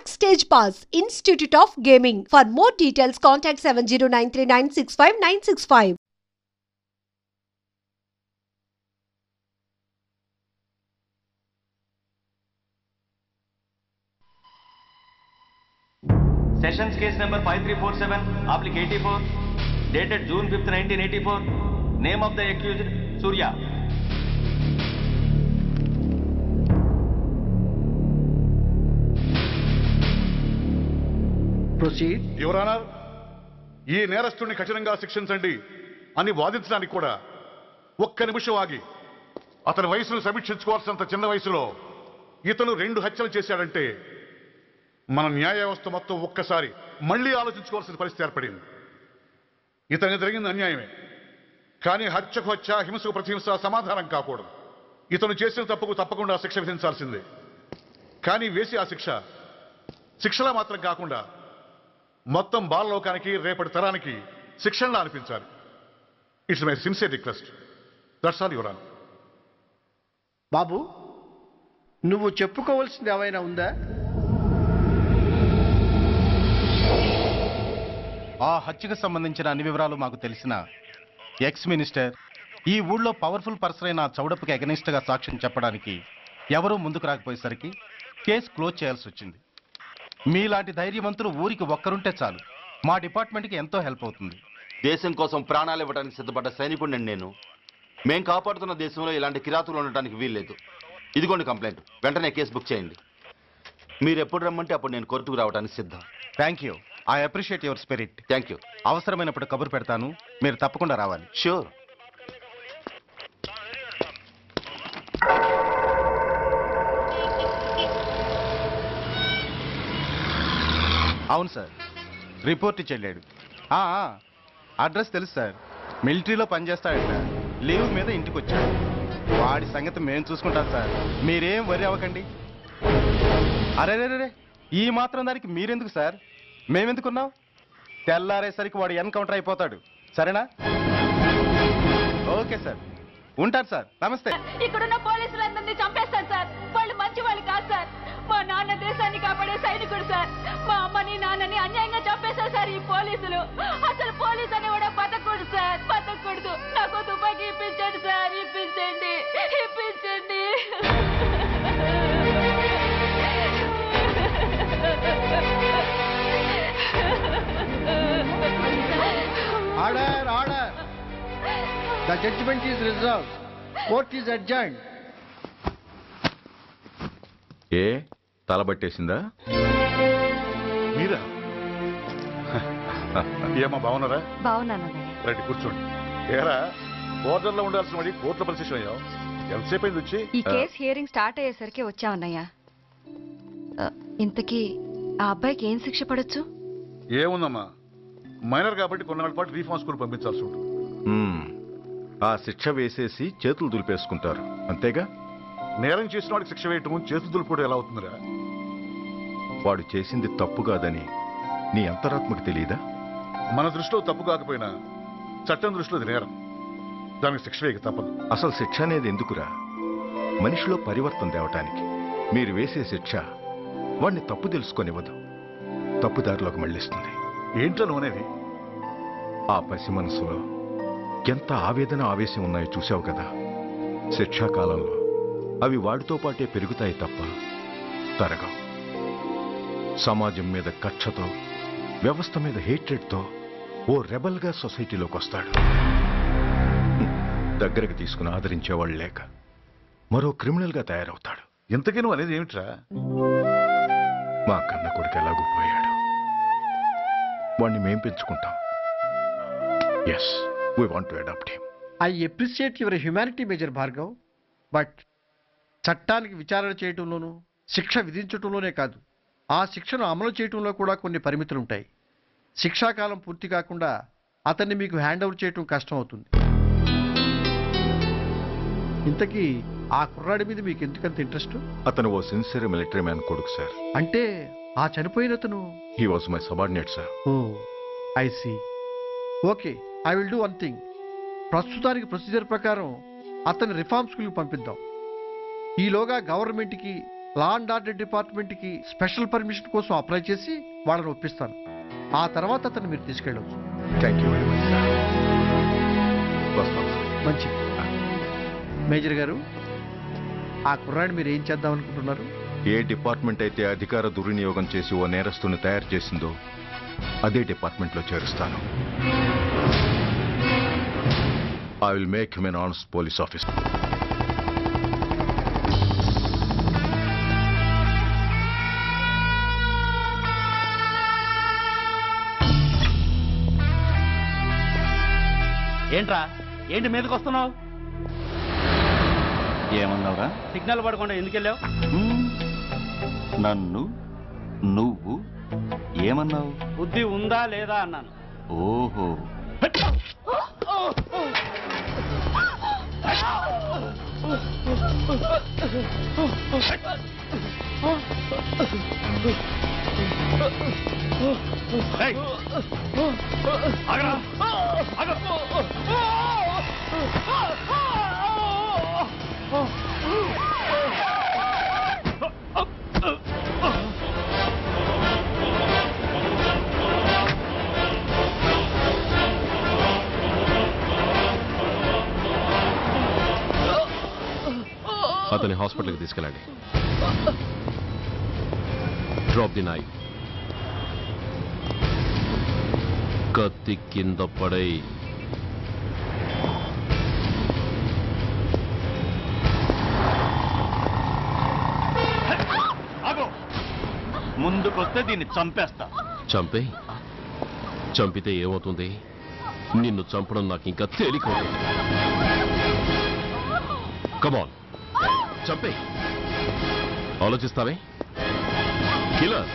Backstage Pass, Institute of Gaming. For more details, contact 7093965965. Sessions case number 5347, oblique 84, dated June 5th, 1984. Name of the accused, Surya. Proceed. Your Honor, ఈ నేరస్తుడిని కఠినంగా శిక్షించండి అని వాదించడానికి కూడా ఒక్క నిమిషం ఆగి అతని వయసును సమీక్షించుకోవాల్సినంత చిన్న వయసులో ఇతను 2 హత్యలు చేశాడంటే మన న్యాయ వ్యవస్థ మొత్తం ఒక్కసారి మళ్ళీ ఆలోచించుకోవాల్సిన పరిస్థితి ఏర్పడింది. ఇతనికి జరిగింది అన్యాయమే, కానీ హత్యకు హత్య, హింసకు ప్రతిహింస సమాధానం కాకూడదు. ఇతను చేసిన తప్పుకు తప్పకుండా శిక్ష విధించాల్సిందే. కానీ వేసి ఆ శిక్షలా మాత్రం కాకుండా మొత్తం బాలలోకానికి, రేపటి తరానికి శిక్షణలా అనిపించాలి. It's my sincere request. That's all your honour. బాబు, నువ్వు చెప్పుకోవాల్సింది ఏమైనా ఉందా? ఆ హత్యకు సంబంధించిన అన్ని వివరాలు మాకు తెలిసిన ఎక్స్ మినిస్టర్ ఈ ఊళ్ళో పవర్ఫుల్ పర్సన్ అయిన చౌడప్పకి అగెనిస్ట్ గా సాక్ష్యం చెప్పడానికి ఎవరూ ముందుకు రాకపోయేసరికి కేసు క్లోజ్ చేయాల్సి వచ్చింది. మీలాంటి ధైర్యవంతులు ఊరికి ఒక్కరుంటే చాలు, మా డిపార్ట్మెంట్కి ఎంతో హెల్ప్ అవుతుంది. దేశం కోసం ప్రాణాలు ఇవ్వడానికి సిద్ధపడ్డ సైనికుడిని నేను. మేం కాపాడుతున్న దేశంలో ఇలాంటి కిరాతులు ఉండటానికి వీల్లేదు. ఇదిగోండి కంప్లైంట్, వెంటనే కేసు బుక్ చేయండి. మీరు ఎప్పుడు రమ్మంటే అప్పుడు నేను కోర్టుకు రావడానికి సిద్ధం. Thank you, I appreciate your spirit. Thank you. అవసరమైనప్పుడు కబురు పెడతాను, మీరు తప్పకుండా రావాలి. షూర్. అవును సార్, రిపోర్ట్ ఇచ్చి వెళ్ళాడు. అడ్రస్ తెలుసు సార్, మిలిటరీలో పనిచేస్తాడట. లీవ్ మీద ఇంటికి వచ్చాడు. వాడి సంగతి మేము చూసుకుంటాం సార్, మీరేం వరి అవ్వకండి. అరే ఈ మాత్రం దానికి మీరెందుకు సార్, మేమెందుకున్నాం? తెల్లారేసరికి వాడు ఎన్కౌంటర్ అయిపోతాడు. సరేనా? ఓకే సార్, ఉంటారు సార్. నమస్తే. ఇక్కడున్న పోలీసులందరినీ చంపేస్తారు సార్. వాళ్ళు మంచి వాళ్ళు కాదు సార్. మా నాన్న దేశాన్ని కాపాడే సైనికుడు సార్. మా అమ్మని నాన్నని అన్యాయంగా చంపేశారు సార్ ఈ పోలీసులు. అసలు పోలీసు అని కూడా బతకూడదు సార్, బతకూడదు. నాకు తుపాకీ ఇప్పించండి సార్, ఇప్పించండి. Order, order. The judgment is reserved. Court is adjourned. ఏ తలబట్టేసిందా? మీరా? ఏమా బాగున్నారా? బాగున్నానన్నయ్య. రండి కూర్చోండి. ఏరా, బోర్డర్లో ఉండాల్సిన వాడి కోర్టులో పరిశీలన అయ్యావు. ఎంతసేపు అయింది వచ్చి? ఈ కేసు హియరింగ్ స్టార్ట్ అయ్యేసరికి వచ్చామన్నయ్య. ఇంతకీ ఆ అబ్బాయికి ఏం శిక్ష పడొచ్చు? ఏముందమ్మా, మైనర్ కాబట్టి కొన్నాళ్ళ పాటు రీఫార్మ్ స్కూల్ పంపించాల్సి ఉంటుంది. ఆ శిక్ష వేసేసి చేతులు దులిపేసుకుంటారు, అంతేగా? నేరం చేసిన వాడికి శిక్ష వేయటం, చేతులు దులుపుకోవడం ఎలా అవుతుందిరా? వాడు చేసింది తప్పు కాదని నీ అంతరాత్మకు తెలియదా? మన దృష్టిలో తప్పు కాకపోయినా చట్టం దృష్టిలో అది నేరం. దానికి శిక్ష వేయక తప్పదు. అసలు శిక్ష అనేది ఎందుకురా? మనిషిలో పరివర్తన తేవటానికి. మీరు వేసే శిక్ష వాడిని తప్పు తెలుసుకొనివ్వదు, తప్పుదారిలోకి మళ్ళిస్తుంది. ఏంటో నువ్వనేది? ఆ పసి మనసులో ఎంత ఆవేదన, ఆవేశం ఉన్నాయో చూసావు కదా. శిక్షాకాలంలో అవి వాడితో పాటే పెరుగుతాయి తప్ప తరగవు. సమాజం మీద కక్షతో, వ్యవస్థ మీద హేట్రెడ్తో ఓ రెబల్గా సొసైటీలోకి వస్తాడు. దగ్గరకు తీసుకుని ఆదరించేవాళ్ళు లేక మరో క్రిమినల్గా తయారవుతాడు. ఇంతకీ నువ్వు అనేది ఏమిట్రా? మా కన్న కొడుకు ఎలాగూ పోయాడు, వాణ్ణి మేం పెంచుకుంటాం. Yes, we want to adopt him. I appreciate your humanity, Major Bhargav. But చట్టానికి విచారణ చేయటంలోనూ, శిక్ష విధించటంలోనే కాదు, ఆ శిక్షను అమలు చేయటంలో కూడా కొన్ని పరిమితులు ఉంటాయి. శిక్షాకాలం పూర్తి కాకుండా అతన్ని మీకు హ్యాండ్ ఓవర్ చేయటం కష్టం అవుతుంది. ఇంతకీ ఆ కుర్రాడి మీద మీకు ఎందుకంత ఇంట్రెస్ట్? అతను ఓ సిన్సియర్ మిలిటరీ మ్యాన్ కొడుకు సార్. అంటే ఆ చనిపోయిన అతను? He was my subordinate sir. Oh, I see. Okay, I will do one thing. ప్రస్తుతానికి ప్రొసీజర్ ప్రకారం అతన్ని రిఫార్మ్ స్కూల్కి పంపిద్దాం. ఈలోగా గవర్నమెంట్కి లా అండ్ ఆర్డర్ డిపార్ట్మెంట్కి స్పెషల్ పర్మిషన్ కోసం అప్లై చేసి వాళ్ళని ఒప్పిస్తాను. ఆ తర్వాత అతను మీరు తీసుకెళ్ళవచ్చు. Thank you very much sir. వస్తాం. మంచిది. మేజర్ గారు, ఆ కుర్రాడిని మీరు ఏం చేద్దాం అనుకుంటున్నారు? ఏ డిపార్ట్మెంట్ అయితే అధికార దుర్వినియోగం చేసి ఓ నేరస్తుని తయారు చేసిందో అదే డిపార్ట్మెంట్లో చేరుస్తాను. I will make him an honest police officer. ఏంట్రా, ఏంటి మీదకి వస్తున్నావు? ఏమన్నావురా? సిగ్నల్ పడకుండా ఎందుకు వెళ్ళావు? నన్ను నువ్వు ఏమన్నావు? బుద్ధి ఉందా లేదా అన్నాను. ఓహో, అతని హాస్పిటల్కి తీసుకెళ్ళండి. Drop the knife. కత్తి కింద పడై. ముందుకొస్తే దీన్ని చంపేస్తా. చంపే. చంపితే ఏమవుతుంది? నిన్ను చంపడం నాకు ఇంకా తేలికవుతుంది. కమాన్, చంపే. ఆలోచిస్తావే కిల్లర్?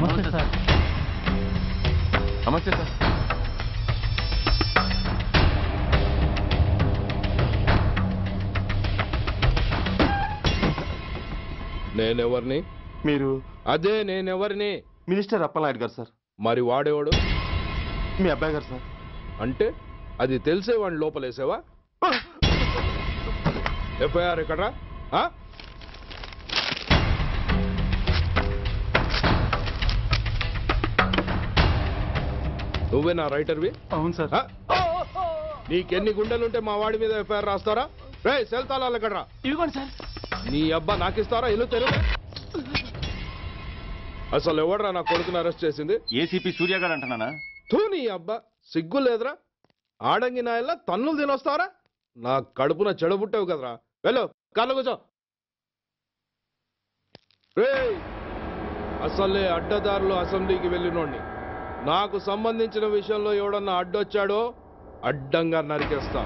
నమస్తే సార్. నమస్తే సార్. నేనెవరిని? మీరు? అదే నేనెవరిని? మినిస్టర్ అప్పలనాయుడు గారు సార్. మరి వాడేవాడు? మీ అబ్బాయి గారు సార్. అంటే అది తెలిసే వాడిని లోపలేసావా? ఎఫ్ఐఆర్ ఎక్కడ్రా? నువ్వేనా రైటర్వి? అవును సార్. నీకెన్ని గుండెలుంటే మా వాడి మీద ఎఫ్ఐఆర్ రాస్తారా? రే సెల్ తాళాలు ఎక్కడ్రా? ఇదిగోండి సార్. నీ అబ్బా నాకిస్తారా? ఇల్లు తెరువు. అసలు ఎవడరా నా కొడుకుని అరెస్ట్ చేసింది? ఏసీపీ సూర్య గారు అంటున్నానా? తూ నీ అబ్బా సిగ్గు లేదురా? ఆడంగి నాయల్లా తన్నులు తినొస్తారా? నా కడుపున చెడబుట్టావు కదరా. వెళ్ళు కార్లో కూర్చో. రే అసలే అడ్డదారులు అసెంబ్లీకి వెళ్ళినోడిని. నాకు సంబంధించిన విషయంలో ఎవడన్నా అడ్డొచ్చాడో అడ్డంగా నరికేస్తా.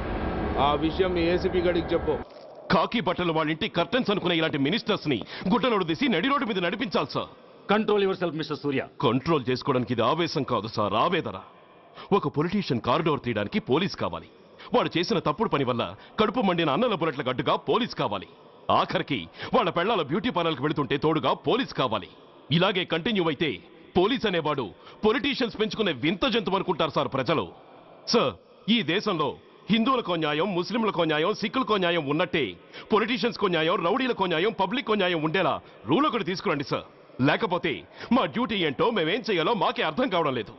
ఆ విషయం మీ ఏసీపీ గడికి చెప్పు. కాకి బట్టలు వాళ్ళ ఇంటి కర్టెన్స్ అనుకునే ఇలాంటి మినిస్టర్స్ ని గుడ్డలోడు తీసి నడి రోడ్డు మీద నడిపించాలి sir. Control your self mister Surya. Control చేసుకోవడానికి ఇది ఆవేశం కాదు సార్, ఆవేదన. ఒక పొలిటీషియన్ కారిడోర్ తీయడానికి పోలీస్ కావాలి. వాడు చేసిన తప్పుడు పని వల్ల కడుపు మండిన అన్నల బుల్లెట్ల గడ్డుగా పోలీస్ కావాలి. ఆఖరికి వాళ్ళ పెళ్లాల బ్యూటీ పార్లర్కి వెళుతుంటే తోడుగా పోలీస్ కావాలి. ఇలాగే కంటిన్యూ అయితే పోలీస్ అనేవాడు పొలిటీషియన్స్ పెంచుకునే వింత జంతువు అనుకుంటారు సార్ ప్రజలు. సార్ ఈ దేశంలో హిందువులకో న్యాయం, ముస్లింలకో న్యాయం, సిక్కులకో న్యాయం ఉన్నట్టే పొలిటీషియన్స్కో న్యాయం, రౌడీలకో న్యాయం, పబ్లిక్కో న్యాయం ఉండేలా రూల్ ఒకటి తీసుకురండి సార్. లేకపోతే మా డ్యూటీ ఏంటో మేమేం చేయాలో మాకే అర్థం కావడం లేదు.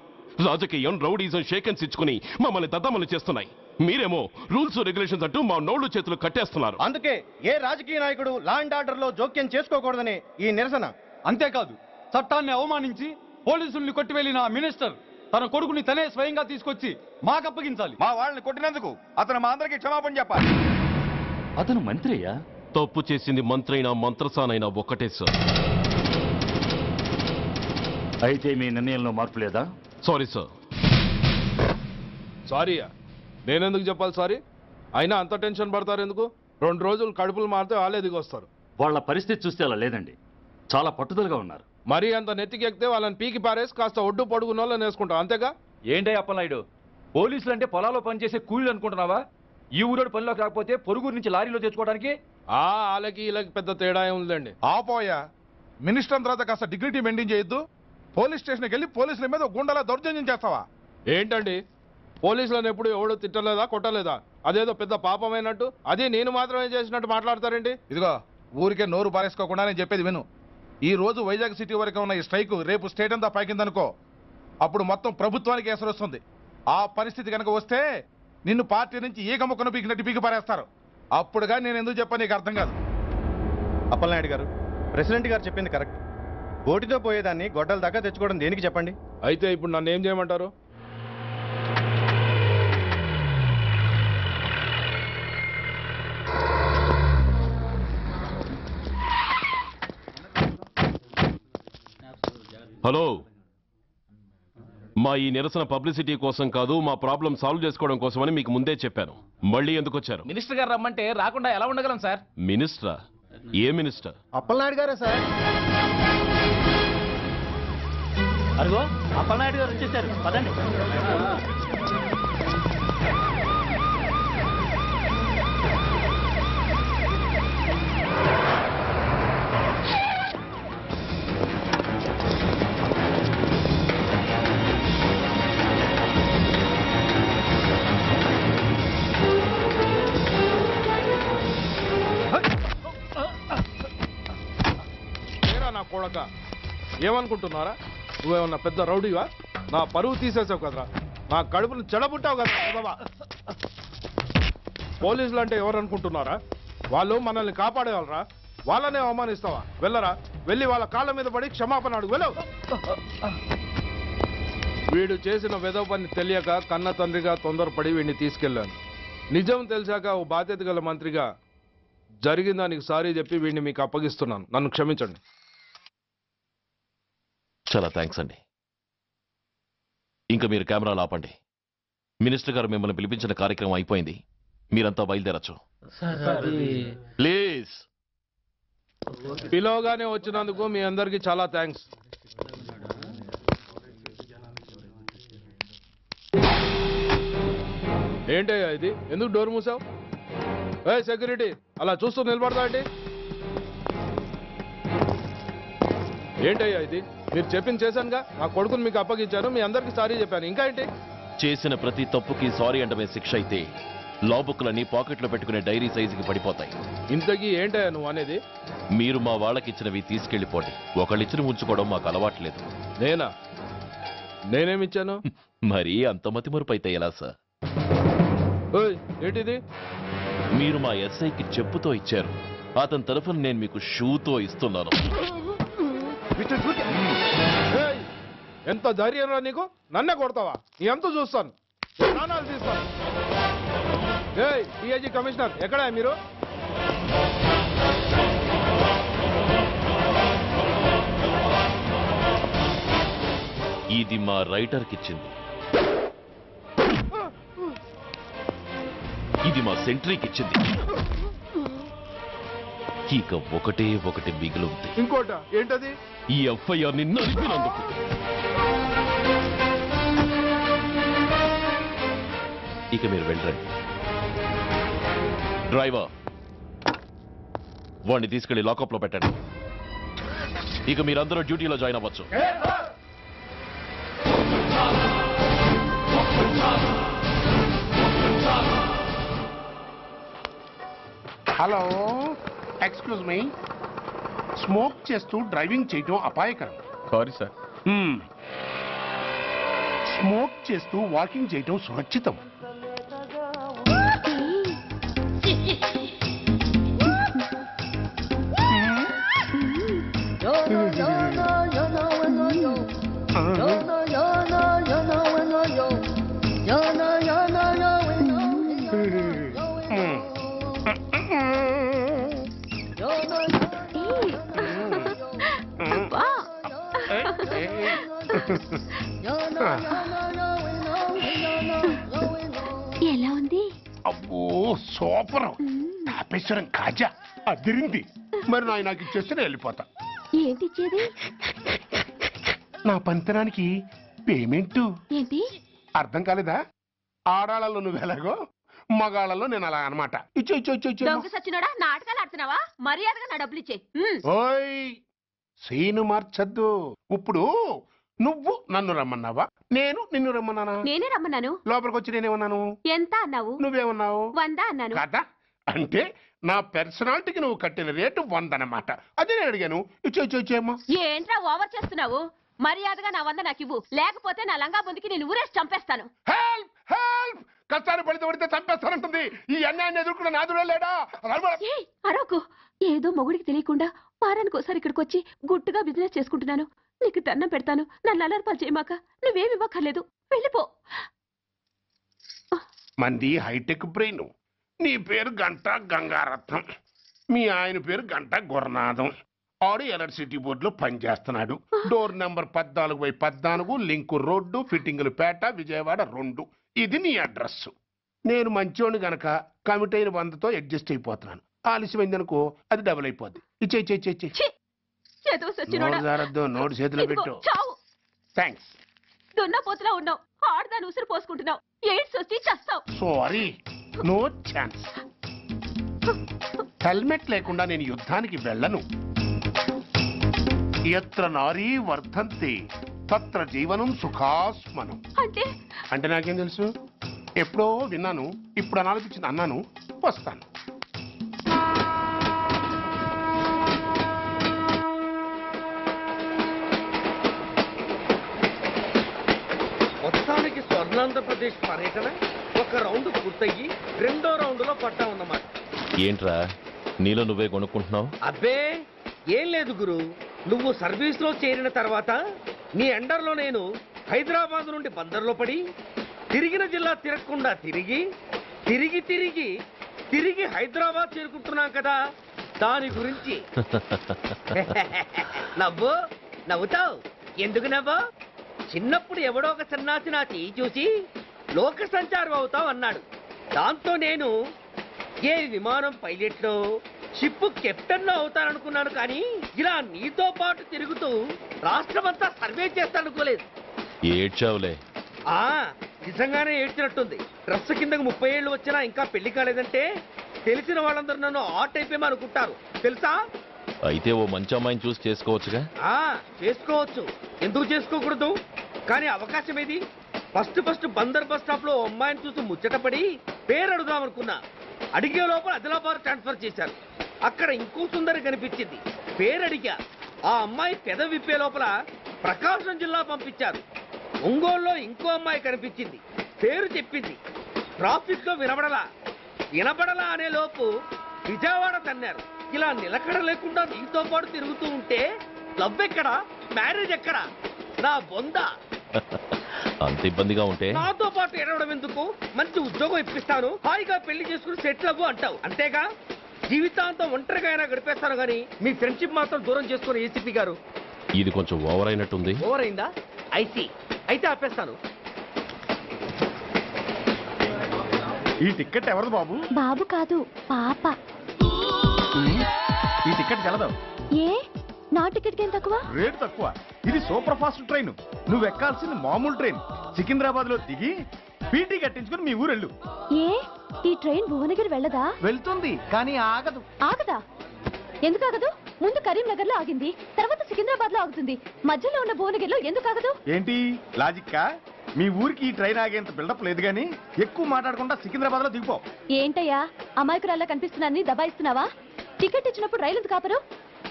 రాజకీయం, రౌడీజం షేకెన్స్ ఇచ్చుకుని మమ్మల్ని దద్దమలు చేస్తున్నాయి. మీరేమో రూల్స్ రెగ్యులేషన్స్ అంటూ మా నోళ్లు చేతులు కట్టేస్తున్నారు. అందుకే ఏ రాజకీయ నాయకుడు లా అండ్ ఆర్డర్ లో జోక్యం చేసుకోకూడదని ఈ నిరసన. అంతేకాదు, చట్టాన్ని అవమానించి పోలీసుల్ని కొట్టివెళ్లిన మినిస్టర్ తన కొడుకుని తనే స్వయంగా తీసుకొచ్చి మాకు అప్పగించాలి. మా వాళ్ళని కొట్టినందుకు అతను మా అందరికి క్షమాపణ చెప్పాలి. అతను మంత్రియా? తప్పు చేసింది మంత్రైనా మంత్రసానైనా ఒక్కటే సార్. అయితే మీ నిర్ణయంలో మార్పు లేదా? Sorry sir. సారీయా? నేనెందుకు చెప్పాలి సారీ? అయినా అంత టెన్షన్ పడతారు ఎందుకు? 2 రోజులు కడుపులు మారితే వాళ్ళే దిగొస్తారు. వాళ్ళ పరిస్థితి చూస్తే అలా లేదండి, చాలా పట్టుదలగా ఉన్నారు. మరీ అంత నెత్తికెక్కితే వాళ్ళని పీకి పారేసి కాస్త ఒడ్డు పొడుగున్న వాళ్ళని వేసుకుంటాం, అంతేగా? ఏంటే అప్పలనాయుడు, పోలీసులు అంటే పొలాల్లో పనిచేసే కూలీలు అనుకుంటున్నావా? ఈ ఊరోడు పనిలోకి రాకపోతే పొరుగురు నుంచి లారీలో తెచ్చుకోవడానికి వాళ్ళకి వీళ్ళకి పెద్ద తేడా ఉందండి. ఆపోయా, మినిస్టర్ తర్వాత కాస్త డిగ్నిటీ మెయింటైన్ చేయొద్దు. పోలీస్ స్టేషన్కి వెళ్ళి పోలీసుల మీద గుండెలా దౌర్జన్యం చేస్తావా? ఏంటండి పోలీసులను ఎప్పుడు ఎవడో తిట్టలేదా, కొట్టలేదా? అదేదో పెద్ద పాపమైనట్టు అది నేను మాత్రమే చేసినట్టు మాట్లాడతారేంటి? ఇదిగో ఊరికే నోరు పారేసుకోకుండా నేను చెప్పేది విను. ఈ రోజు వైజాగ్ సిటీ వరకు ఉన్న ఈ స్ట్రైక్ రేపు స్టేట్ అంతా పైకిందనుకో, అప్పుడు మొత్తం ప్రభుత్వానికి ఎసరు వస్తుంది. ఆ పరిస్థితి కనుక వస్తే నిన్ను పార్టీ నుంచి ఈగ ముక్కను పీకినట్టు పీకి పారేస్తారు. అప్పుడుగా నేను ఎందుకు చెప్పాను నీకు అర్థం కాదు. అప్పలనాయుడు గారు, ప్రెసిడెంట్ గారు చెప్పింది కరెక్ట్. ఓటితో పోయేదాన్ని గొడ్డల దాకా తెచ్చుకోవడం దేనికి చెప్పండి? అయితే ఇప్పుడు నన్ను ఏం చేయమంటారు? హలో, మా ఈ నిరసన పబ్లిసిటీ కోసం కాదు, మా ప్రాబ్లం సాల్వ్ చేసుకోవడం కోసమని మీకు ముందే చెప్పాను. మళ్ళీ ఎందుకు వచ్చారు? మినిస్టర్ గారు రమ్మంటే రాకుండా ఎలా ఉండగలం సార్? మినిస్టరా? ఏ మినిస్టర్? అప్పలనాయుడు గారే సార్. అదిగో అప్పలనాయుడు గారు వచ్చేసారు, పదండి. నా కొడక ఏమనుకుంటున్నారా? నువ్వేమన్నా పెద్ద రౌడీవా? నా పరువు తీసేసావు కదరా, నా కడుపును చెడబుట్టావు కదా. పోలీసులు అంటే ఎవరు అనుకుంటున్నారా? వాళ్ళు మనల్ని కాపాడేవాళ్ళరా? వాళ్ళనే అవమానిస్తావా? వెళ్ళరా, వెళ్ళి వాళ్ళ కాళ్ళ మీద పడి క్షమాపణ అడుగు, వెళ్ళవు. వీడు చేసిన వెధవ పని తెలియక కన్న తండ్రిగా తొందరపడి వీడిని తీసుకెళ్లాను. నిజం తెలిసాక ఓ బాధ్యత గల మంత్రిగా జరిగిన దానికి సారీ చెప్పి వీడిని మీకు అప్పగిస్తున్నాను. నన్ను క్షమించండి. చాలా థ్యాంక్స్ అండి. ఇంకా మీరు కెమెరాలు ఆపండి. మినిస్టర్ గారు మిమ్మల్ని పిలిపించిన కార్యక్రమం అయిపోయింది, మీరంతా బయలుదేరచ్చు ప్లీజ్. పిలవగానే వచ్చినందుకు మీ అందరికీ చాలా థ్యాంక్స్. ఏంటయ్యా ఇది? ఎందుకు డోర్ మూసావు? ఏ సెక్యూరిటీ, అలా చూస్తూ నిలబడతా అండి. ఏంటయ్యా ఇది? మీరు చెప్పింది చేశానుగా. నా కొడుకుని మీకు అప్పగించాను, మీ అందరికి సారీ చెప్పాను. ఇంకా ఏంటి? చేసిన ప్రతి తప్పుకి సారీ అంటమే శిక్ష అయితే లా బుక్లన్నీ పాకెట్లో పెట్టుకునే డైరీ సైజుకి పడిపోతాయి. ఇంతకీ ఏంటయ్యా నువ్వు అనేది? మీరు మా వాళ్ళకిచ్చినవి తీసుకెళ్లిపోండి. ఒకళ్ళిచ్చిన ఉంచుకోవడం మాకు అలవాట్లేదు. నేనేమిచ్చాను? మరీ అంత మతిమరుపు అయితే ఎలా సార్? ఏంటిది? మీరు మా ఎస్ఐకి చెప్పుతో ఇచ్చారు. అతని తరఫున నేను మీకు షూతో ఇస్తున్నాను. ఎంత ధైర్యం రా నీకు? నన్నే కొడతావా? నీ ఎంత చూస్తాను, ప్రాణాలు తీస్తాను. డిఐజీ కమిషనర్ ఎక్కడా మీరు? ఇది మా రైటర్కి ఇచ్చింది. ఇది మా సెంట్రీకి ఇచ్చింది. ఇక ఒకటి మిగిలింది. ఇంకోట ఏంటది? ఈ ఎఫ్ఐఆర్ ని నడిపినందుకు. ఇక మీరు వెళ్ళండి. డ్రైవర్, వాడిని తీసుకెళ్లి లాకప్ లో పెట్టండి. ఇక మీరందరూ డ్యూటీలో జాయిన్ అవ్వచ్చు. Hello, excuse me. స్మోక్ చేస్తూ డ్రైవింగ్ చేయటం అపాయకరం. Sorry sir. స్మోక్ చేస్తూ వాకింగ్ చేయటం సురక్షితం. ఎలా ఉంది? అబ్బో సూపర్. తాపేశ్వరం కాజా అదిరింది. మరి నాకు ఇచ్చేస్తే నేను వెళ్ళిపోతా. ఏంటి ఇచ్చేది? నా పంతనానికి పేమెంట్. ఏంటి అర్థం కాలేదా? ఆడాళ్ళలో నువ్వు ఎలాగో, మగాళ్ళలో నేను అలా అనమాట. దొంగ సచ్చినోడా, నాటకాలు ఆడుతున్నావా? మర్యాదగా నా డబ్బులు ఇచ్చే. ఓయ్ సీను మార్చద్దు. ఇప్పుడు నువ్వు నన్ను రమ్మన్నావా, నేను నిన్ను రమ్మన్నానా? నేనే రమ్మన్నాను. లోపలికి వచ్చి నేనేమన్నాను? ఎంత అన్నావు? నువ్వేమన్నావు? 100 అన్నాను. కదా, అంటే నా పర్సనాలిటీకి నువ్వు కట్టిన రేటు 100 అన్నమాట. అదే నేను అడిగాను. ఇచ్చేమ్మా. ఏంట్రా ఓవర్ చేస్తున్నావు? మర్యాదగా నా 100 నాకు ఇవ్వు, లేకపోతే నా లంగా ముందుకి నేను ఊరేసి చంపేస్తాను. Help help! కష్టాలు పడితే చంపేస్తానంటుంది. ఈ అన్యాయాన్ని ఎదుర్కొన్న నాదుడే లేడా? అరవకు. ఏదో మొగుడికి తెలియకుండా వారానికి ఒకసారి ఇక్కడికి వచ్చి గుట్టుగా బిజినెస్ చేసుకుంటున్నాను. నీకు దండం పెడతాను, నన్ను అలర్పాలు చేయమాక. నువ్వేమి ఇవ్వక్కర్లేదు, వెళ్ళిపో. మంది హైటెక్ బ్రెయిన్. నీ పేరు గంట గంగారత్నం, మీ ఆయన పేరు గంట గురునాథం. ఆడు ఎలక్ట్రిసిటీ బోర్డులో పనిచేస్తున్నాడు. డోర్ నెంబర్ 14/14, లింకు రోడ్డు, ఫిట్టింగులు పేట, విజయవాడ 2. ఇది నీ అడ్రస్. నేను మంచోని గనక కమిట్ అయిన 100తో అడ్జస్ట్ అయిపోతున్నాను. ఆలస్యమైందనుకో అది డబుల్ అయిపోద్ది. నోటు చేతిలో పెట్టు. థ్యాంక్స్. దున్నపోతులా ఉన్నావు, ఆడదాని ఉసురు పోసుకుంటున్నావు. ఎయిడ్స్ వచ్చి చస్తావు. Sorry, no chance. హెల్మెట్ లేకుండా నేను యుద్ధానికి వెళ్ళను. ఎత్ర నారీ వర్ధంతి తత్ర జీవనం సుఖాస్మనం. అంటే నాకేం తెలుసు? ఎప్పుడో విన్నాను, ఇప్పుడు అనాలనిపించింది అన్నాను. వస్తాను. మొత్తానికి స్వర్ణాంధ్రప్రదేశ్ పర్యటన ఒక రౌండ్ పూర్తయ్యి 2వ రౌండ్లో పడ్డామన్నమాట. ఏంట్రా నీలో నువ్వే కొనుక్కుంటున్నావు? అబ్బే ఏం లేదు గురు. నువ్వు సర్వీస్ లో చేరిన తర్వాత నీ అండర్లో నేను హైదరాబాద్ నుండి బందర్లో పడి తిరిగిన జిల్లా తిరగకుండా తిరిగి హైదరాబాద్ చేరుకుంటున్నాం కదా, దాని గురించి. నవ్వుతావు ఎందుకు నవ్వు? చిన్నప్పుడు ఎవడో ఒక సన్నాసి నా చెయ్యి చూసి లోక సంచారం అవుతావు అన్నాడు. దాంతో నేను ఏ విమానం పైలట్లో, షిప్ కెప్టెన్ అవుతాననుకున్నాను. కానీ ఇలా నీతో పాటు తిరుగుతూ రాష్ట్రమంతా సర్వే చేస్తాననుకోలేదు. ఏడ్చావులే. నిజంగానే ఏడ్చినట్టుంది. డ్రెస్ కిందకు 30 ఏళ్ళు వచ్చినా ఇంకా పెళ్లి కాలేదంటే తెలిసిన వాళ్ళందరూ నన్ను ఆట్ అయిపోయి అనుకుంటారు తెలుసా. అయితే ఓ మంచి అమ్మాయిని చూసి చేసుకోవచ్చుగా. చేసుకోవచ్చు, ఎందుకు చేసుకోకూడదు? కానీ అవకాశం ఏది? ఫస్ట్ బందర్ బస్ స్టాప్ లో అమ్మాయిని చూసి ముచ్చటపడి పేరు అడుగుదాం అనుకున్నా. అడిగే లోపల ఆదిలాబాద్ ట్రాన్స్ఫర్ చేశారు. అక్కడ ఇంకో సుందరి కనిపించింది, పేరు అడిగా. ఆ అమ్మాయి పెద విప్పే లోపల ప్రకాశం జిల్లా పంపించారు. ఒంగోలులో ఇంకో అమ్మాయి కనిపించింది, పేరు చెప్పింది. ట్రాఫిక్ లో వినబడలా అనే లోపు విజయవాడ తన్నారు. ఇలా నిలకడ లేకుండా నీతో పాటు తిరుగుతూ ఉంటే లవ్ ఎక్కడా, మ్యారేజ్ ఎక్కడా? నా బొంద. అంత ఇబ్బందిగా ఉంటే నాతో పాటు ఎడవడం ఎందుకు? మంచి ఉద్యోగం ఇప్పిస్తాను, హాయిగా పెళ్లి చేసుకుని సెటిల్ అవ్వు అంటావు అంతేగా. జీవితాంతం ఒంటరిగా అయినా గడిపేస్తాను గానీ మీ ఫ్రెండ్షిప్ మాత్రం దూరం చేసుకుని ఏసీపీ గారు. ఇది కొంచెం ఓవర్ అయినట్టుంది. ఓవర్ అయిందా? ఐసీ, అయితే ఆపేస్తాను. ఈ టికెట్ ఎవరిది బాబు? బాబు కాదు, పాప. ఈ టికెట్ కలదు. ఏ నా టికెట్ ఏం తక్కువ? రేటు తక్కువ. ఇది సూపర్ ఫాస్ట్ ట్రైన్. నువ్వు ఎక్కాల్సింది మామూలు ట్రైన్. సికింద్రాబాద్ లో దిగి పీటీ కట్టించుకుని మీ ఊరెళ్ళు. ఏ ఈ ట్రైన్ భువనగిరి వెళ్ళదా? వెళ్తుంది కానీ ఆగదు. ఆగదా? ఎందుకు ఆగదు? ముందు కరీంనగర్ లో ఆగింది, తర్వాత సికింద్రాబాద్ లో ఆగుతుంది. మధ్యలో ఉన్న భువనగిరిలో ఎందుకు ఆగదు? ఏంటి లాజిక్కా? మీ ఊరికి ఈ ట్రైన్ ఆగేంత బిల్డప్ లేదు గానీ ఎక్కువ మాట్లాడకుండా సికింద్రాబాద్ లో దిగిపో. ఏంటయ్యా అమాయకురాల్లా కనిపిస్తున్నానని దబాయిస్తున్నావా? టికెట్ ఇచ్చినప్పుడు రైలు ఎందుకు ఆపరు?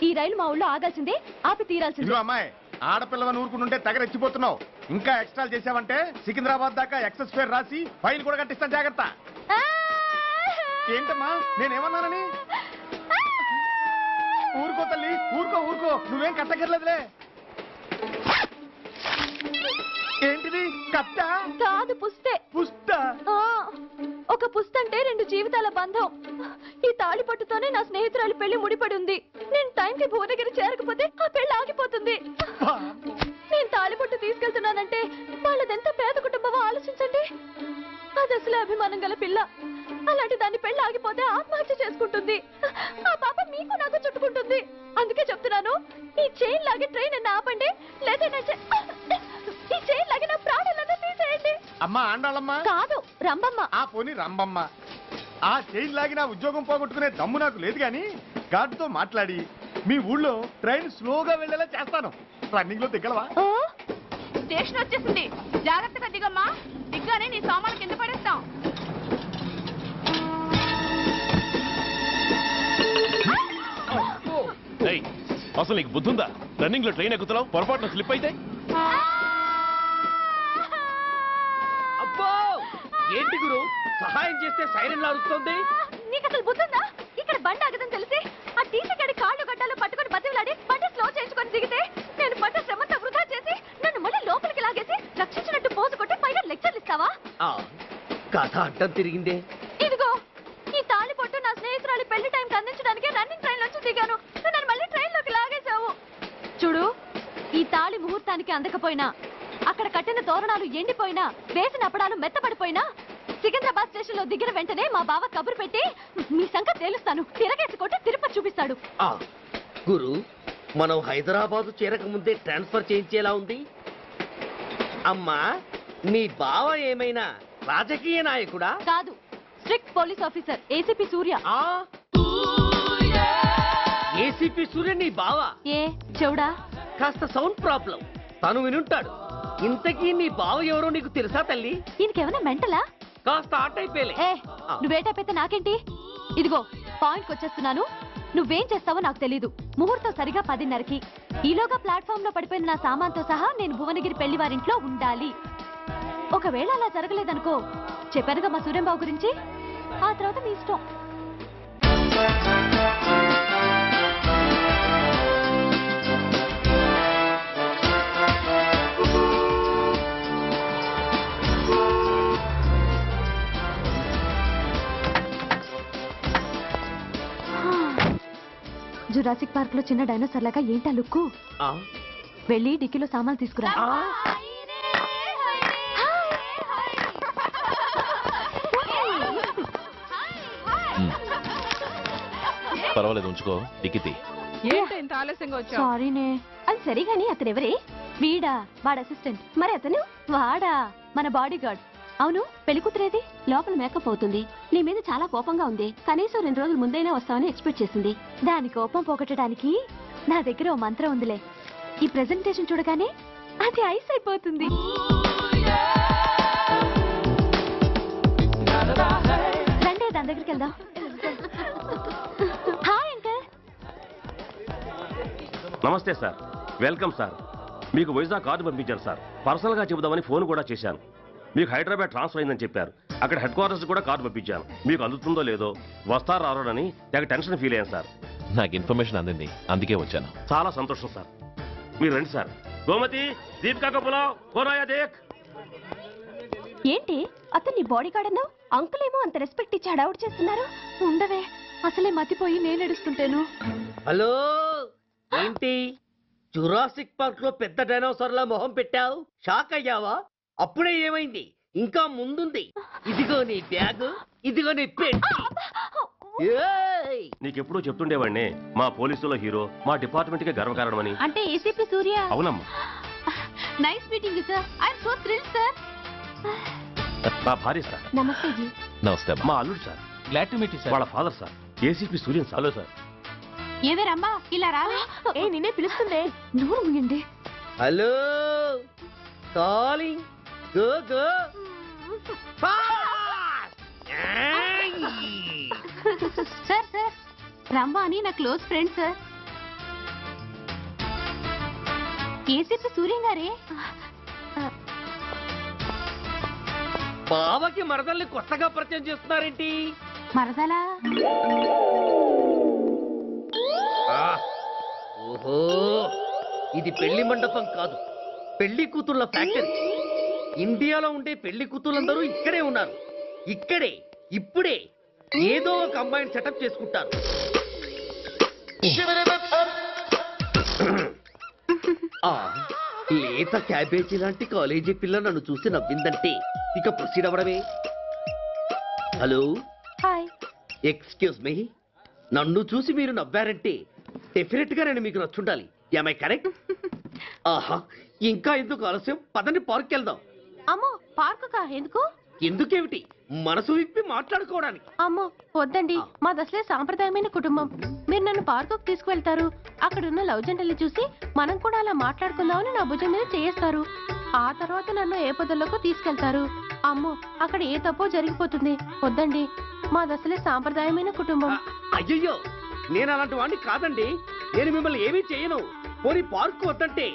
ఈ రైలు మా ఊళ్ళో ఆగాల్సిందే, ఆపి తీరాల్సిందే. అమ్మాయి, ఆడపిల్లవని ఊరుకుంటుంటే తెగరెచ్చిపోతున్నావు. ఇంకా ఎక్స్ట్రా చేసావంటే సికింద్రాబాద్ దాకా ఎక్సెస్ ఫేర్ రాసి ఫైన్ కూడా కట్టిస్తాను, జాగ్రత్త. ఏంటమ్మా నేనేమన్నానని? ఊరుకో తల్లి, ఊరుకో, నువ్వేం కట్టగర్లేదులే. ఏంటిది? కట్ట కాదు, పుస్తే. పుస్త? ఒక పుస్తంటే 2 జీవితాల బంధం. ఈ తాళి పట్టుతోనే నా స్నేహితురాలి పెళ్లి ముడిపడి ఉంది. నేను టైంకి భువనగిరి చేరకపోతే ఆ పెళ్లి ఆగిపోతుంది. నేను తాళిపట్టు తీసుకెళ్తున్నానంటే వాళ్ళదెంత పేద కుటుంబమో ఆలోచించండి. అది అసలు అభిమానం గల పిల్ల. అలాంటి దాన్ని పెళ్లి ఆగిపోతే ఆత్మహత్య చేసుకుంటుంది. ఆ పాప మీకు నాకు చుట్టుకుంటుంది. అందుకే చెప్తున్నాను, ఈ చైన్ లాగే ట్రైన్ అన్న ఆపండి, లేదా ఈ చైన్ లాగే నా ప్రాణాలను తీసేయండి. అమ్మా ఆండాళ్ళమ్మ కాదు, రంబమ్మ. ఆ పోని రంబమ్మ. ఆ చైన్ లాగి నా ఉద్యోగం పోగొట్టుకునే దమ్ము నాకు లేదు గాని గార్డుతో మాట్లాడి మీ ఊళ్ళో ట్రైన్ స్లోగా వెళ్ళేలా చేస్తాను. రన్నింగ్ లో దిగలవా? స్టేషన్ వచ్చేసింది, జాగ్రత్తగా దిగమ్మా. దిగ్గానే నీ సామాన్లు కింద పడేస్తాం. అసలు నీకు బుద్ధుందా? రన్నింగ్ లో ట్రైన్ ఎక్కుతున్నావు, పొరపాటున స్లిప్ అయితే? అబ్బో ఏంటి గురు, సహాయం చేస్తే సైరన్ లాడుతుంది. నీకు అసలు బుద్ధుందా? ఇక్కడ బండి ఆగదని తెలిసి ఆ టీసీ గడి కాళ్ళు గడ్డలు పట్టుకొని బతిలాడి బండి స్లో చేయించుకొని దిగితే నేను పడ్డ శ్రమంతా వృధా చేసి నన్ను మళ్ళీ లోపలికి లాగేసి రక్షించినట్టు పోజు కొట్టి పైగా లెక్చర్లు ఇస్తావా? కథ అడ్డం తిరిగిందే. ఇదిగో ఈ తాళి పొట్టు నా స్నేహితురాలి పెళ్లి టైంకి అందించడానికి రన్నింగ్ ట్రైన్ నుంచి దిగాను. నన్ను మళ్ళీ ట్రైన్ లోకి లాగేశావు. చూడు, ఈ తాళి ముహూర్తానికి అందకపోయినా, అక్కడ కట్టిన తోరణాలు ఎండిపోయినా, వేసిన అప్పడాలు మెత్తపడిపోయినా, సికింద్రాబాద్ స్టేషన్ లో దిగిన వెంటనే మా బావ కబురు పెట్టి మీ సంగతి తేలుస్తాను, తిరగేసి కొట్టి తిరుపతి చూపిస్తాడు. గురు, మనం హైదరాబాద్ చేరక ముందే ట్రాన్స్ఫర్ చేయించేలా ఉంది. అమ్మా, నీ బావ ఏమైనా రాజకీయ నాయకుడా? కాదు, స్ట్రిక్ట్ పోలీస్ ఆఫీసర్, ఏసీపీ సూర్య. ఏసీపీ సూర్య నీ బావ? ఏ చెవుడా? కాస్త సౌండ్ ప్రాబ్లం, తను వినుంటాడు. ఇంతకీ నీ బావ ఎవరో నీకు తెలుసా తల్లి? ఈయనకేమైనా మెంటలా? కాస్త ఆటైపోయలే. నువ్వేటైపోతే నాకేంటి? ఇదిగో పాయింట్కి వచ్చేస్తున్నాను. నువ్వేం చేస్తావో నాకు తెలీదు. ముహూర్తం సరిగా 10:30కి. ఈలోగా ప్లాట్ఫామ్ లో పడిపోయిన నా సామాన్తో సహా నేను భువనగిరి పెళ్లి వారింట్లో ఉండాలి. ఒకవేళ అలా జరగలేదనుకో, చెప్పానుగా మా సూర్యంబాబు గురించి, ఆ తర్వాత మీ ఇష్టం. జురాసిక్ పార్క్ లో చిన్న డైనోసార్ లాగా ఏంటా లుక్కు? వెళ్ళి డిక్కీలో సామాన్లు తీసుకురా. పర్వాలేదు, ఉంచుకో. డిక్కితి. ఏంటి ఇంత ఆలస్యంగా వచ్చావు? సారీనే. అది సరిగాని అతను ఎవరే? వీడా, వాడు అసిస్టెంట్. మరి అతను వాడా, మన బాడీ గార్డ్. అవును, పెళ్లి కూతురేది? లోపల మేకప్ అవుతుంది. నీ మీద చాలా కోపంగా ఉంది. కనీసం 2 రోజుల ముందైనా వస్తామని ఎక్స్పెక్ట్ చేసింది. దాని కోపం పోగొట్టడానికి నా దగ్గర ఓ మంత్రం ఉందిలే. ఈ ప్రెజెంటేషన్ చూడగానే అది ఐస్ అయిపోతుంది. రండి దాని దగ్గరికి వెళ్దాం. Hi uncle. నమస్తే సార్, వెల్కమ్ సార్. మీకు వైజాగ్ కార్డు పంపించారు సార్. పర్సనల్గా చెబుదామని ఫోన్ కూడా చేశాను. మీకు హైదరాబాద్ ట్రాన్స్ఫర్ అయిందని చెప్పారు. అక్కడ హెడ్ క్వార్టర్స్ కూడా కార్డు పంపించాను. మీకు అందుతుందో లేదో, వస్తారో రారోనని తెగ టెన్షన్ ఫీల్ అయ్యాను సార్. నాకు ఇన్ఫర్మేషన్ అందింది, అందుకే వచ్చాను. చాలా సంతోషం సార్. మీరు రండి సార్. గోమతి, దీపికా కపులావ్, కోరాయా దేక్. ఏంటి అతను నీ బాడీ గార్డ్ అన్నావు? అంకుల్ ఏమో అంత రెస్పెక్ట్ ఇచ్చి హడావుడు చేస్తున్నారు. ఉండవే, అసలే మతిపోయి నేను ఎడుస్తుంటాను. హలో, ఏంటి జురాసిక్ పార్క్ లో పెద్ద డైనోసార్ల మొహం పెట్టావు? షాక్ అయ్యావా? అప్పుడే ఏమైంది? ఇంకా ముందుంది. ఇదిగో నీ బ్యాగ్, ఇదిగో నీ పెట్టి. నీకెప్పుడు చెప్తుండేవాడిని, మా పోలీసులో హీరో, మా డిపార్ట్మెంట్ కి గర్వకారణమని. అంటే ఏసీపీ సూర్య. అవునమ్మా. Nice meeting sir. I am so thrilled sir. మా భార్య సార్. నమస్తే జీ. నమస్తే. మా అల్లుడు సార్. Glad to meet you sir. వాళ్ళ father sir, ACP Suryan sir. Hello sir. ఏవే రమ్మా, ఇలా రావే. ఏ నిన్నే పిలుస్తుందే. నోరు మూయండి. Hello, calling. Go go. Sir sir, రమ్మా అని నా close friend sir. ACP Suryam గారే. బావకి మరదల్ని కొత్తగా పరిచయం చేస్తున్నారేంటి? మరదలా? ఓహో, ఇది పెళ్లి మండపం కాదు, పెళ్లి కూతుళ్ళ ఫ్యాక్టరీ. ఇండియాలో ఉండే పెళ్లి కూతుళ్ళందరూ ఇక్కడే ఉన్నారు. ఇక్కడే ఇప్పుడే ఏదో ఒక అమ్మాయిని సెటప్ చేసుకుంటారు. లేత క్యాబేజీ లాంటి కాలేజీ పిల్ల నన్ను చూసి నవ్విందంటే ఇక ప్రొసీడ్ అవ్వడమే. Hello, hi. ఎక్స్క్యూజ్ మీ, నన్ను చూసి మీరు నవ్వారంటే డెఫినెట్ గా నేను మీకు నచ్చుండాలి. Am I correct? ఆహా, ఇంకా ఎందుకు ఆలస్యం? పదండి పార్క్ వెళ్దాం. అమ్మో, పార్క్ కా? ఎందుకు? ఎందుకేమిటి, మనసు విప్పి మాట్లాడుకోవడానికి. అమ్మో వద్దండి, మాది అసలే సాంప్రదాయమైన కుటుంబం. మీరు నన్ను పార్కుకు తీసుకువెళ్తారు, అక్కడున్న లవ్ జంటలు చూసి మనం కూడా అలా మాట్లాడుకుందామని నా భుజం మీద చేస్తారు. ఆ తర్వాత నన్ను ఏ పొదల్లోకి తీసుకెళ్తారు. అమ్మో, అక్కడ ఏ తప్పో జరిగిపోతుంది. వద్దండి, మాది అసలే సాంప్రదాయమైన కుటుంబం. అయ్యయ్యో, నేను అలాంటి వాడిని కాదండి. నేను మిమ్మల్ని ఏమీ చేయను. పోనీ పార్క్ వద్దంటే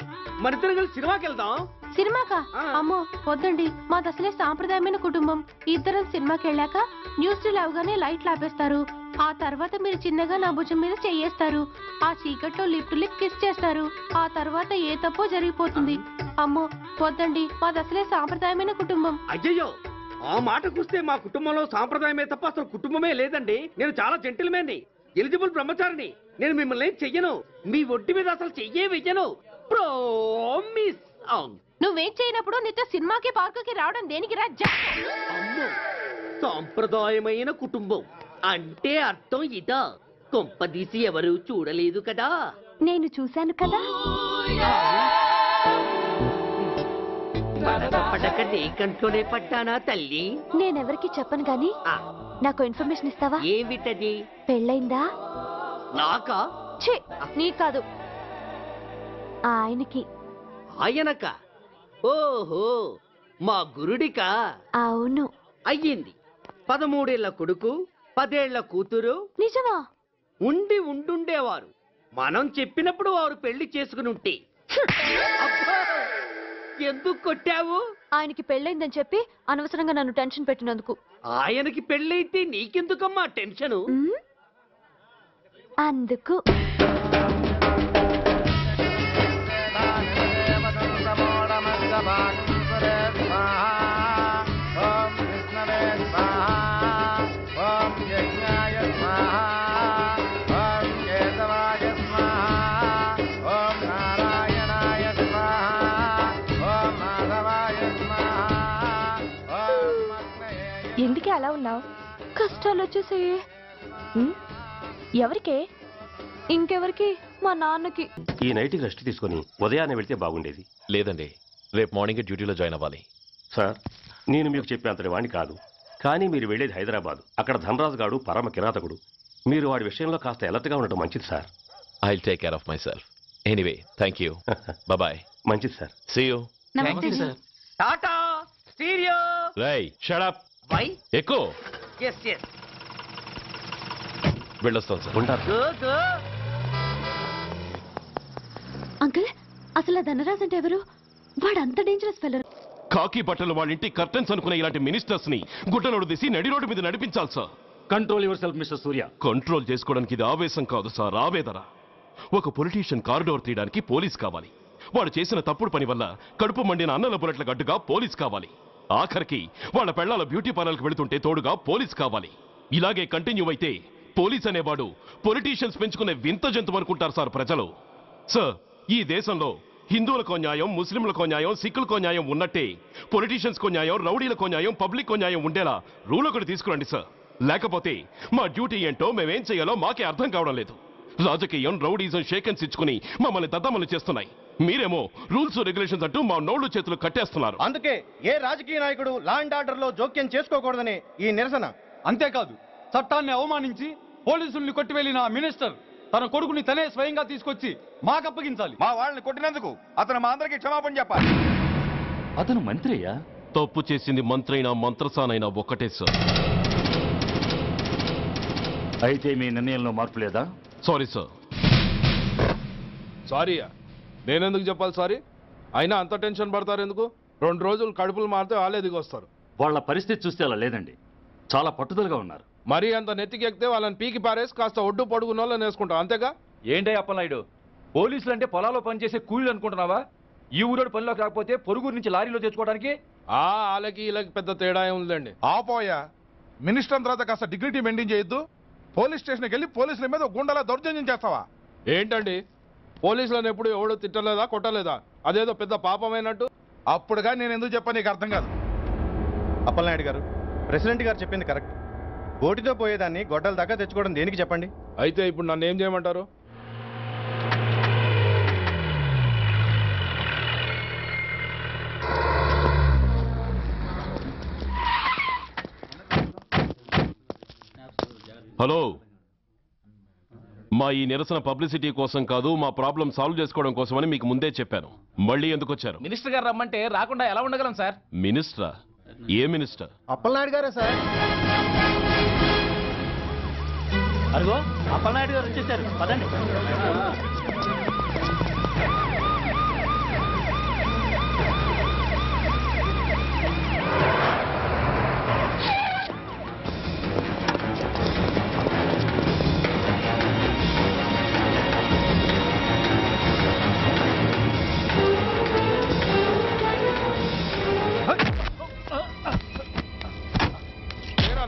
మరిద్దరం కలిసి సినిమాకి వెళ్దాం. సినిమాకా? అమ్మో వద్దండి, మాది అసలే సాంప్రదాయమైన కుటుంబం. ఇద్దరం సినిమాకి వెళ్ళాక న్యూస్ అవగానే లైట్లు ఆపేస్తారు. ఆ తర్వాత మీరు చిన్నగా నా భుజం మీద చెయ్యేస్తారు. ఆ చీకట్లో లిప్ టు లిప్ కిస్ చేస్తారు. ఆ తర్వాత ఏ తప్పో జరిగిపోతుంది. అమ్మో వద్దండి, మాది అసలే సాంప్రదాయమైన కుటుంబం. అయ్యయ్యో, ఆ మాటకొస్తే మా కుటుంబంలో సాంప్రదాయమే తప్ప అసలు కుటుంబమే లేదండి. నేను చాలా జెంటిల్మెన్ని, ఎలిజిబుల్ బ్రహ్మచారిని. నేను మిమ్మల్ని ఏం చెయ్యను. మీ ఒంటి మీద అసలు చెయ్యే వెయ్యను. ప్రామిస్. నువ్వేం చేయనప్పుడు నీతో సినిమాకి పార్కుకి రావడం దేనికి రాజ్జా? అమ్మో, సాంప్రదాయమైన కుటుంబం అంటే అర్థం ఇదా? కొంపదీసి ఎవరు చూడలేదు కదా? నేను చూశాను కదా. పడక నీ కంట్లోనే పడ్డానా తల్లి? నేనెవరికి చెప్పను గాని నాకు ఇన్ఫర్మేషన్ ఇస్తావా? ఏమిటది? పెళ్ళైందా? నాకా? ఛీ, నీ కాదు, ఆయనకి. ఆయనక? ఓహో, మా గురుడికా? అవును. అయ్యింది. 13 ఏళ్ల కొడుకు, 10 ఏళ్ల కూతురు. నిజమా? ఉండి ఉండుండేవారు. మనం చెప్పినప్పుడు వారు పెళ్లి చేసుకుని ఉంటే. అబ్బా, ఎందుకు కొట్టావు? ఆయనకి పెళ్ళైందని చెప్పి అనవసరంగా నన్ను టెన్షన్ పెట్టినందుకు. ఆయనకి పెళ్ళైతే నీకెందుకమ్మా టెన్షను? అందుకు. ఎందుకే అలా ఉన్నావు? కష్టాలు వచ్చేసాయి. ఎవరికే? ఇంకెవరికి? మా నాన్నకి. ఈ నైట్ రెస్ట్ తీసుకొని ఉదయాన్నే వెళ్తే బాగుండేది. లేదండి, రేపు మార్నింగ్ డ్యూటీలో జాయిన్ అవ్వాలి. సార్, నేను మీకు చెప్పేంతటి వాణ్ణి కాదు, కానీ మీరు వెళ్ళేది హైదరాబాద్. అక్కడ ధనరాజు గాడు పరమ కిరాతకుడు. మీరు వాడి విషయంలో కాస్త అలర్ట్గా ఉండటం మంచిది sir. I take care of myself. Anyway thank you. Bye. మంచిది sir. See you. Tata stereo. రేయ్ షట్ అప్. వై? ఎక్కు. yes yes. వెళ్ళొస్తాం సార్. ఉంటారు. go go. అంకుల్, అసలు ఆ ధనరాజ్ అంటే ఎవరు? వాడు అంత డేంజరస్ ఫెల్లర్. కాకి బట్టలు వాళ్ళ ఇంటి కర్టెన్స్ అనుకునే ఇలాంటి మినిస్టర్స్ ని గుడ్డలోడు తీసి నడి రోడ్డు మీద నడిపించాలి sir. Control your self mister Surya. Control చేసుకోవడానికి ఇది ఆవేశం కాదు సార్, ఆవేదన. ఒక పొలిటీషియన్ కారిడోర్ తీయడానికి పోలీస్ కావాలి. వాడు చేసిన తప్పుడు పని వల్ల కడుపు మండిన అన్నల బుల్లెట్ల గడ్డుగా పోలీస్ కావాలి. ఆఖరికి వాళ్ళ పెళ్లాల బ్యూటీ పార్లర్కి వెళుతుంటే తోడుగా పోలీస్ కావాలి. ఇలాగే కంటిన్యూ అయితే పోలీస్ అనేవాడు పొలిటీషియన్స్ పెంచుకునే వింత జంతువు అనుకుంటారు సార్ ప్రజలు. సార్, ఈ దేశంలో హిందువులకో న్యాయం, ముస్లింలకో న్యాయం, సిక్కులకో న్యాయం ఉన్నట్టే పొలిటీషియన్స్కో న్యాయం, రౌడీలకో న్యాయం, పబ్లిక్కో న్యాయం ఉండేలా రూల్ ఒకటి తీసుకురండి సార్. లేకపోతే మా డ్యూటీ ఏంటో మేమేం చేయాలో మాకే అర్థం కావడం లేదు. రాజకీయం, రౌడీజం షేకెన్స్ ఇచ్చుకుని మమ్మల్ని దద్దమలు చేస్తున్నాయి. మీరేమో రూల్స్ రెగ్యులేషన్స్ అంటూ మా నోళ్లు చేతులు కట్టేస్తున్నారు. అందుకే ఏ రాజకీయ నాయకుడు లా అండ్ ఆర్డర్ లో జోక్యం చేసుకోకూడదని ఈ నిరసన. అంతేకాదు, చట్టాన్ని అవమానించి పోలీసుల్ని కొట్టివెళ్లిన మినిస్టర్ తన కొడుకుని తనే స్వయంగా తీసుకొచ్చి మాకు అప్పగించాలి. మా వాళ్ళని కొట్టినందుకు అతను మా అందరికి క్షమాపణ చెప్పాలి. అతను మంత్రి అయ్యా. తప్పు చేసింది మంత్రి అయినా మంత్రసానైనా ఒక్కటే సార్. అయితే మీ నిర్ణయంలో మార్పు లేదా? Sorry sir. సారీయా? నేనెందుకు చెప్పాలి సారీ? అయినా అంత టెన్షన్ పడతారు ఎందుకు? 2 రోజులు కడుపులు మారితే వాళ్ళే దిగొస్తారు. వాళ్ళ పరిస్థితి చూస్తే అలా లేదండి, చాలా పట్టుదలగా ఉన్నారు. మరీ అంత నెత్తికెక్కితే వాళ్ళని పీకి పారేసి కాస్త ఒడ్డు పొడుగున్న వాళ్ళని వేసుకుంటాం, అంతేగా? ఏంటే అప్పలనాయుడు, పోలీసులు అంటే పొలాల్లో పనిచేసే కూలీలు అనుకుంటున్నావా? ఈ ఊరోడు పనిలోకి రాకపోతే పొరుగురు నుంచి లారీలో తెచ్చుకోవడానికి వాళ్ళకి వీళ్ళకి పెద్ద తేడా ఉందండి. ఆపోయా, మినిస్టర్ తర్వాత కాస్త డిగ్నిటీ మెయింటైన్ చేయొద్దు. పోలీస్ స్టేషన్కి వెళ్ళి పోలీసుల మీద గుండెలా దౌర్జన్యం చేస్తావా? ఏంటండి, పోలీసులను ఎప్పుడు ఎవడో తిట్టలేదా, కొట్టలేదా? అదేదో పెద్ద పాపమైనట్టు. అప్పుడుగా నేను ఎందుకు చెప్పాను నీకు అర్థం కాదు. అప్పలనాయుడు గారు, ప్రెసిడెంట్ గారు చెప్పింది కరెక్ట్. ఓటితో పోయేదాన్ని గొడ్డల దాకా తెచ్చుకోవడం దేనికి చెప్పండి? అయితే ఇప్పుడు నన్ను ఏం చేయమంటారు? హలో, మా ఈ నిరసన పబ్లిసిటీ కోసం కాదు, మా ప్రాబ్లం సాల్వ్ చేసుకోవడం కోసమని మీకు ముందే చెప్పాను. మళ్ళీ ఎందుకు వచ్చారు? మినిస్టర్ గారు రమ్మంటే రాకుండా ఎలా ఉండగలం సార్? మినిస్టరా? ఏ మినిస్టర్? అప్పలనాయుడు గారే సార్. అదిగో అప్పలనాయుడు గారు వచ్చేసారు, పదండి.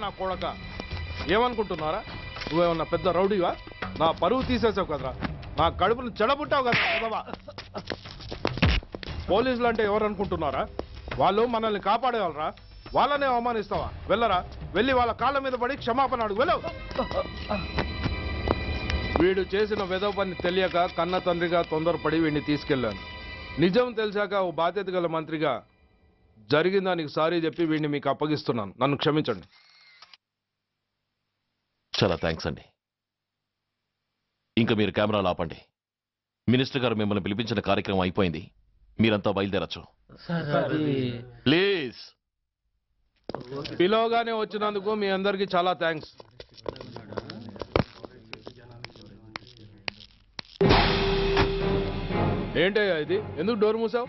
నా కొడక, ఏమనుకుంటున్నారా? నువ్వేమన్నా పెద్ద రౌడీవా? నా పరువు తీసేసావు కదరా, నా కడుపును చెడబుట్టావు కదా. పోలీసులు అంటే ఎవరు అనుకుంటున్నారా? వాళ్ళు మనల్ని కాపాడేవాళ్ళరా? వాళ్ళనే అవమానిస్తావా? వెళ్ళరా, వెళ్ళి వాళ్ళ కాళ్ళ మీద పడి క్షమాపణ అడుగు, వెళ్ళవు. వీడు చేసిన వెధవ పని తెలియక కన్న తండ్రిగా తొందరపడి వీడిని తీసుకెళ్లాను. నిజం తెలిసాక ఓ బాధ్యత గల మంత్రిగా జరిగిన దానికి సారీ చెప్పి వీడిని మీకు అప్పగిస్తున్నాను. నన్ను క్షమించండి. చాలా థ్యాంక్స్ అండి. ఇంకా మీరు కెమెరాలు ఆపండి. మినిస్టర్ గారు మిమ్మల్ని పిలిపించిన కార్యక్రమం అయిపోయింది, మీరంతా బయలుదేరచ్చు ప్లీజ్. పిలవగానే వచ్చినందుకు మీ అందరికీ చాలా థ్యాంక్స్. ఏంటయ్యా ఇది? ఎందుకు డోర్ మూసావు?